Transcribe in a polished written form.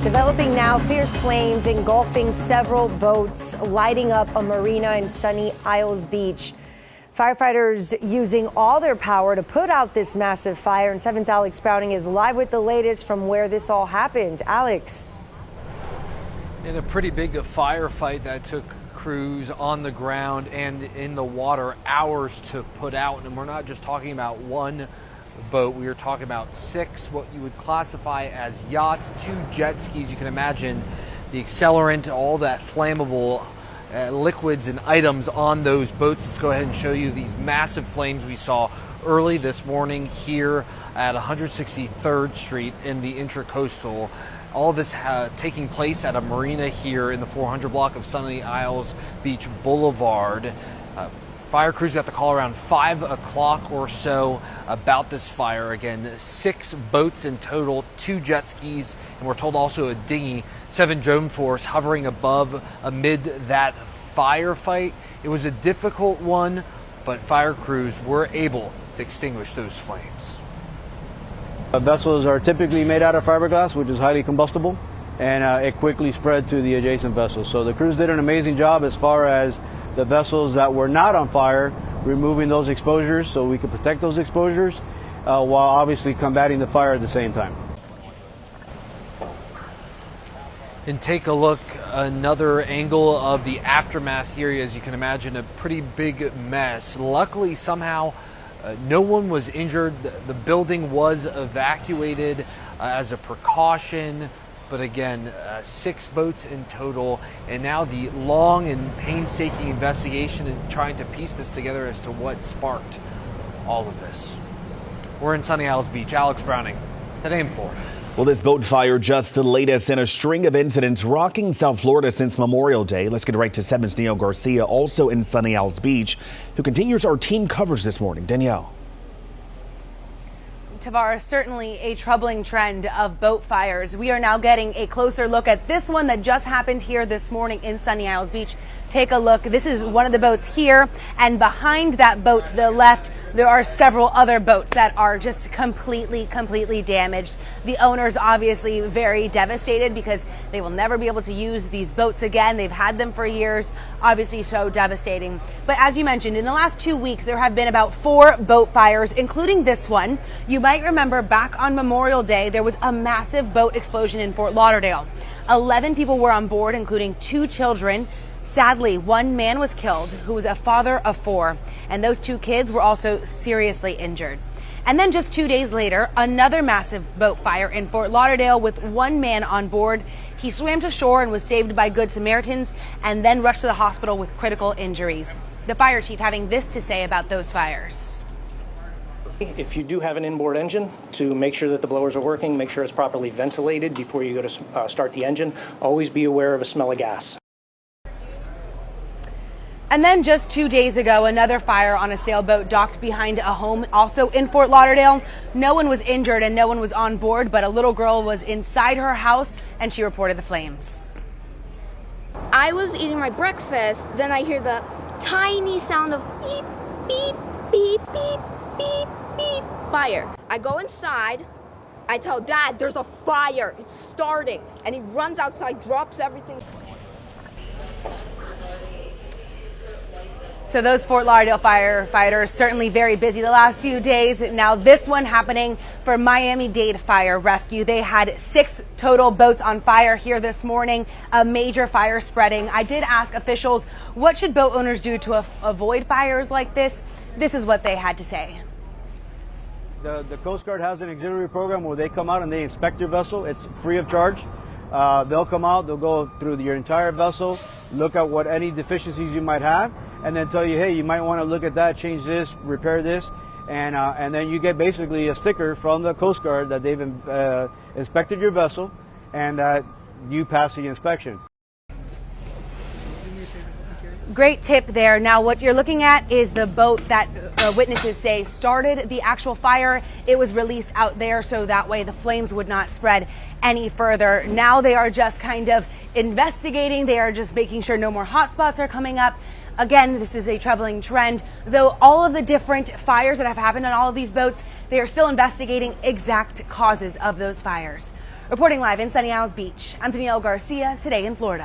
Developing now, fierce flames engulfing several boats, lighting up a marina in Sunny Isles Beach. Firefighters using all their power to put out this massive fire. And 7's Alex Browning is live with the latest from where this all happened. Alex. In a pretty big firefight that took crews on the ground and in the water hours to put out. And we're not just talking about one boat. We are talking about 6 what you would classify as yachts, 2 jet skis. You can imagine the accelerant, all that flammable liquids and items on those boats. Let's go ahead and show you these massive flames we saw early this morning here at 163rd Street in the Intracoastal. All this taking place at a marina here in the 400 block of Sunny Isles Beach Boulevard. Fire crews got the call around 5 o'clock or so about this fire. Again, 6 boats in total, 2 jet skis, and we're told also a dinghy, 7 drone force hovering above amid that firefight. It was a difficult one, but fire crews were able to extinguish those flames. Vessels are typically made out of fiberglass, which is highly combustible, and it quickly spread to the adjacent vessels. So the crews did an amazing job as far as the vessels that were not on fire, removing those exposures so we could protect those exposures while obviously combating the fire at the same time. And take a look, another angle of the aftermath here. As you can imagine, a pretty big mess. Luckily, somehow, no one was injured. The building was evacuated as a precaution. But again, 6 boats in total, and now the long and painstaking investigation and trying to piece this together as to what sparked all of this. We're in Sunny Isles Beach. Alex Browning, Today in Florida. Well, this boat fire just the latest in a string of incidents rocking South Florida since Memorial Day. Let's get right to 7's Neil Garcia, also in Sunny Isles Beach, who continues our team coverage this morning. Danielle. Tavares, certainly a troubling trend of boat fires. We are now getting a closer look at this one that just happened here this morning in Sunny Isles Beach. Take a look. This is one of the boats here, and behind that boat to the left, there are several other boats that are just completely damaged. The owners obviously very devastated because they will never be able to use these boats again. They've had them for years, obviously so devastating. But as you mentioned, in the last 2 weeks, there have been about 4 boat fires, including this one. You might remember back on Memorial Day, there was a massive boat explosion in Fort Lauderdale. 11 people were on board, including 2 children. Sadly, 1 man was killed who was a father of 4, and those 2 kids were also seriously injured. And then just 2 days later, another massive boat fire in Fort Lauderdale with 1 man on board. He swam to shore and was saved by Good Samaritans and then rushed to the hospital with critical injuries. The fire chief having this to say about those fires. If you do have an inboard engine, to make sure that the blowers are working, make sure it's properly ventilated before you go to start the engine. Always be aware of a smell of gas. And then just 2 days ago, another fire on a sailboat docked behind a home also in Fort Lauderdale. No one was injured and no one was on board, but a little girl was inside her house and she reported the flames. I was eating my breakfast, then I hear the tiny sound of beep, beep, beep, beep, beep, beep, fire. I go inside, I tell Dad, there's a fire, it's starting. And he runs outside, drops everything. So those Fort Lauderdale firefighters certainly very busy the last few days. Now this one happening for Miami-Dade Fire Rescue. They had 6 total boats on fire here this morning, a major fire spreading. I did ask officials, what should boat owners do to avoid fires like this? This is what they had to say. The Coast Guard has an auxiliary program where they come out and they inspect your vessel. It's free of charge. They'll come out, they'll go through your entire vessel, look at what any deficiencies you might have, and then tell you, hey, you might want to look at that, change this, repair this, and then you get basically a sticker from the Coast Guard that they've inspected your vessel and that you pass the inspection. Great tip there. Now what you're looking at is the boat that witnesses say started the actual fire. It was released out there so that way the flames would not spread any further. Now they are just kind of investigating. They are just making sure no more hot spots are coming up. Again, this is a troubling trend. Though all of the different fires that have happened on all of these boats, they are still investigating exact causes of those fires. Reporting live in Sunny Isles Beach, I'm Danielle Garcia, today in Florida.